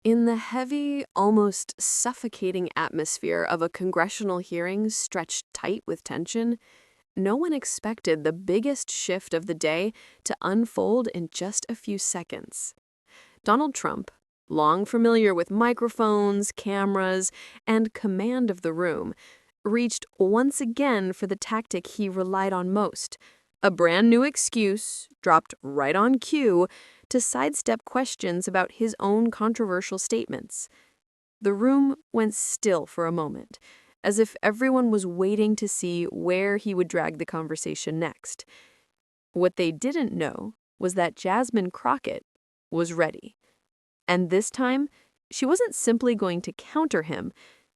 In the heavy, almost suffocating atmosphere of a congressional hearing stretched tight with tension, no one expected the biggest shift of the day to unfold in just a few seconds. Donald Trump, long familiar with microphones, cameras, and command of the room, reached once again for the tactic he relied on most, a brand new excuse, dropped right on cue, to sidestep questions about his own controversial statements. The room went still for a moment, as if everyone was waiting to see where he would drag the conversation next. What they didn't know was that Jasmine Crockett was ready. And this time, she wasn't simply going to counter him,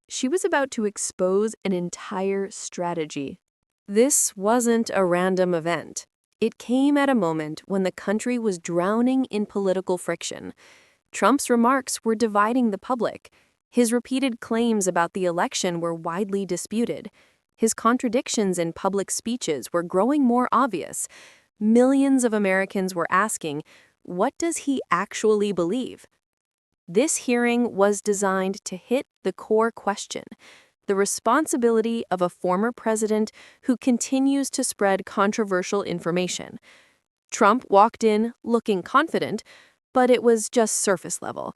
she was about to expose an entire strategy. This wasn't a random event. It came at a moment when the country was drowning in political friction. Trump's remarks were dividing the public. His repeated claims about the election were widely disputed. His contradictions in public speeches were growing more obvious. Millions of Americans were asking, what does he actually believe? This hearing was designed to hit the core question: the responsibility of a former president who continues to spread controversial information. Trump walked in looking confident, but it was just surface level.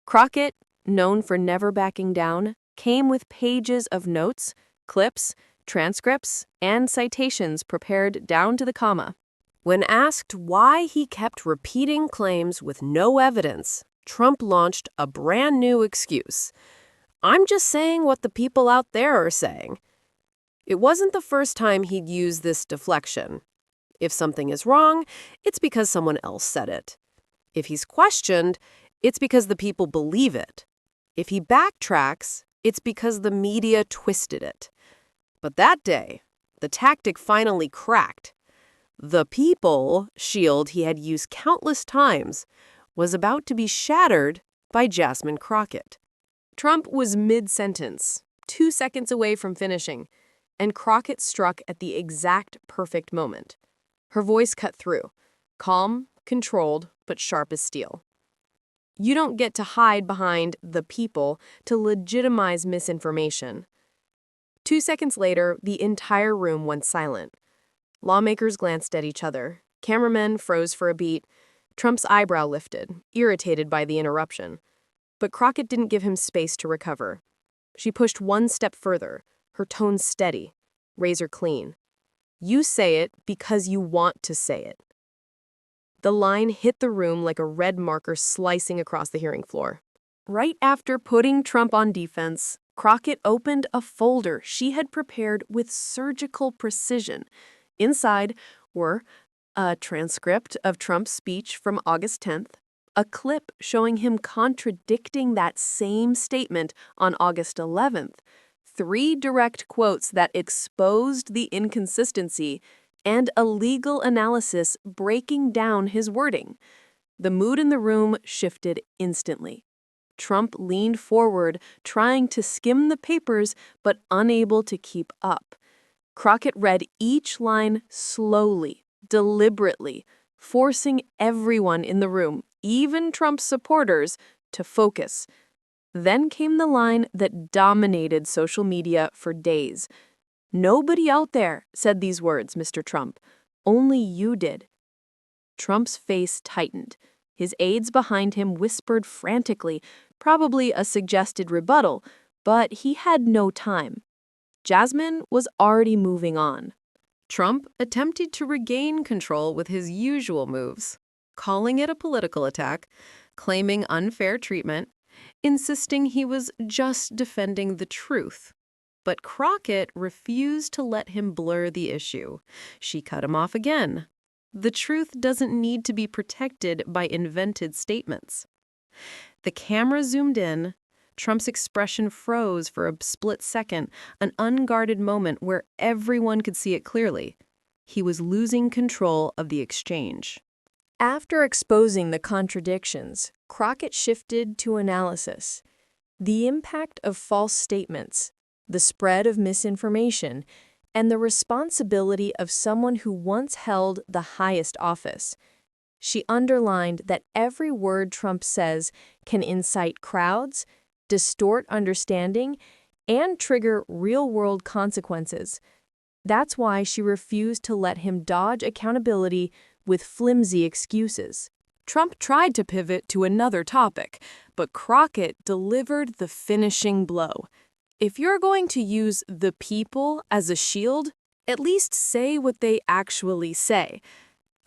Crockett, known for never backing down, came with pages of notes, clips, transcripts, and citations prepared down to the comma. When asked why he kept repeating claims with no evidence, Trump launched a brand new excuse. "I'm just saying what the people out there are saying." It wasn't the first time he'd used this deflection. If something is wrong, it's because someone else said it. If he's questioned, it's because the people believe it. If he backtracks, it's because the media twisted it. But that day, the tactic finally cracked. The people shield he had used countless times was about to be shattered by Jasmine Crockett. Trump was mid-sentence, 2 seconds away from finishing, and Crockett struck at the exact perfect moment. Her voice cut through, calm, controlled, but sharp as steel. You don't get to hide behind the people to legitimize misinformation. 2 seconds later, the entire room went silent. Lawmakers glanced at each other. Cameramen froze for a beat. Trump's eyebrow lifted, irritated by the interruption. But Crockett didn't give him space to recover. She pushed one step further, her tone steady, razor clean. "You say it because you want to say it." The line hit the room like a red marker slicing across the hearing floor. Right after putting Trump on defense, Crockett opened a folder she had prepared with surgical precision. Inside were a transcript of Trump's speech from August 10th, a clip showing him contradicting that same statement on August 11th, 3 direct quotes that exposed the inconsistency, and a legal analysis breaking down his wording. The mood in the room shifted instantly. Trump leaned forward, trying to skim the papers, but unable to keep up. Crockett read each line slowly, deliberately, forcing everyone in the room, even Trump's supporters, to focus. Then came the line that dominated social media for days. "Nobody out there said these words, Mr. Trump. Only you did." Trump's face tightened. His aides behind him whispered frantically, probably a suggested rebuttal, but he had no time. Jasmine was already moving on. Trump attempted to regain control with his usual moves, calling it a political attack, claiming unfair treatment, insisting he was just defending the truth. But Crockett refused to let him blur the issue. She cut him off again. The truth doesn't need to be protected by invented statements. The camera zoomed in. Trump's expression froze for a split second, an unguarded moment where everyone could see it clearly. He was losing control of the exchange. After exposing the contradictions, Crockett shifted to analysis. The impact of false statements, the spread of misinformation, and the responsibility of someone who once held the highest office. She underlined that every word Trump says can incite crowds, distort understanding, and trigger real-world consequences. That's why she refused to let him dodge accountability with flimsy excuses. Trump tried to pivot to another topic, but Crockett delivered the finishing blow. If you're going to use the people as a shield, at least say what they actually say.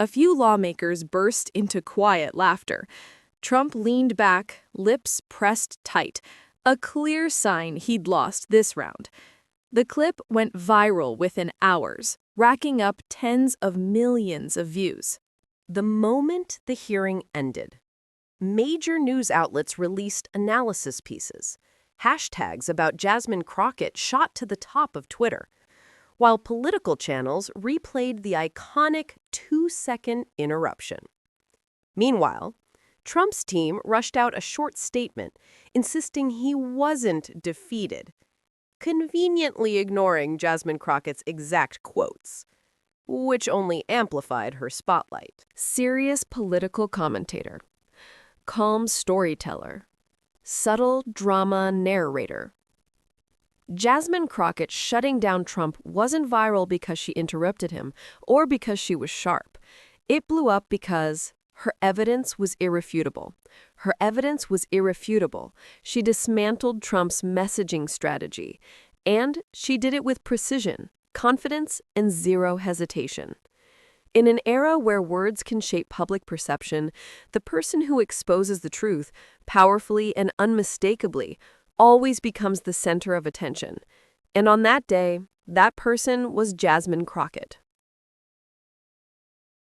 A few lawmakers burst into quiet laughter. Trump leaned back, lips pressed tight, a clear sign he'd lost this round. The clip went viral within hours, racking up tens of millions of views. The moment the hearing ended, major news outlets released analysis pieces. Hashtags about Jasmine Crockett shot to the top of Twitter, while political channels replayed the iconic 2-second interruption. Meanwhile, Trump's team rushed out a short statement insisting he wasn't defeated, conveniently ignoring Jasmine Crockett's exact quotes, which only amplified her spotlight. Serious political commentator, calm storyteller, subtle drama narrator. Jasmine Crockett shutting down Trump wasn't viral because she interrupted him or because she was sharp. It blew up because her evidence was irrefutable. Her evidence was irrefutable. She dismantled Trump's messaging strategy, and she did it with precision, confidence, and zero hesitation. In an era where words can shape public perception, the person who exposes the truth powerfully and unmistakably always becomes the center of attention. And on that day, that person was Jasmine Crockett.